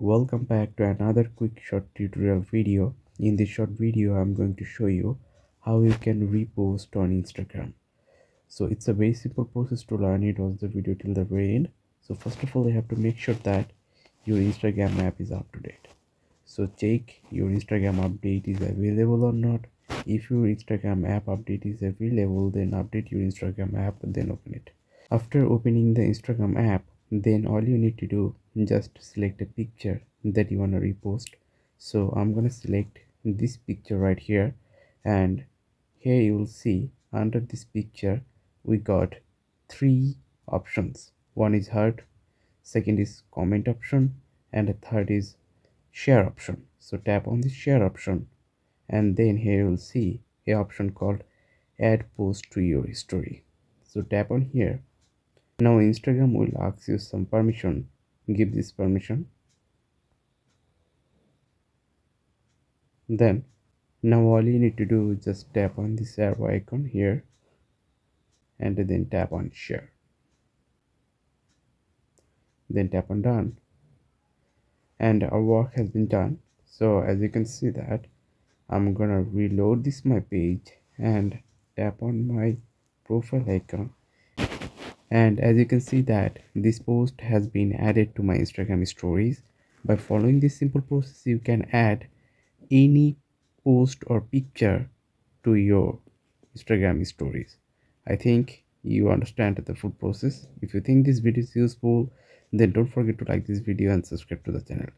Welcome back to another quick short tutorial video. In this short video I'm going to show you how you can repost on Instagram. So it's a very simple process to learn it. Watch the video till the very end. So first of all, you have to make sure that your Instagram app is up to date. So check your Instagram update is available or not. If your Instagram app update is available, then update your Instagram app and then open it. After opening the Instagram app, then all you need to do just select a picture that you want to repost. So I'm gonna select this picture right here, and here you will see under this picture we got three options. One is heart, second is comment option, and the third is share option. So tap on the share option, and then here you will see a option called add post to your story. So tap on here. Now Instagram will ask you some permission. Give this permission. Then now all you need to do is just tap on this arrow icon here and then tap on share. Then tap on done. And our work has been done. So as you can see that I'm gonna reload this my page and tap on my profile icon, and as you can see that this post has been added to my Instagram stories. By following this simple process, you can add any post or picture to your Instagram stories. I think you understand the full process. If you think this video is useful, then don't forget to like this video and subscribe to the channel.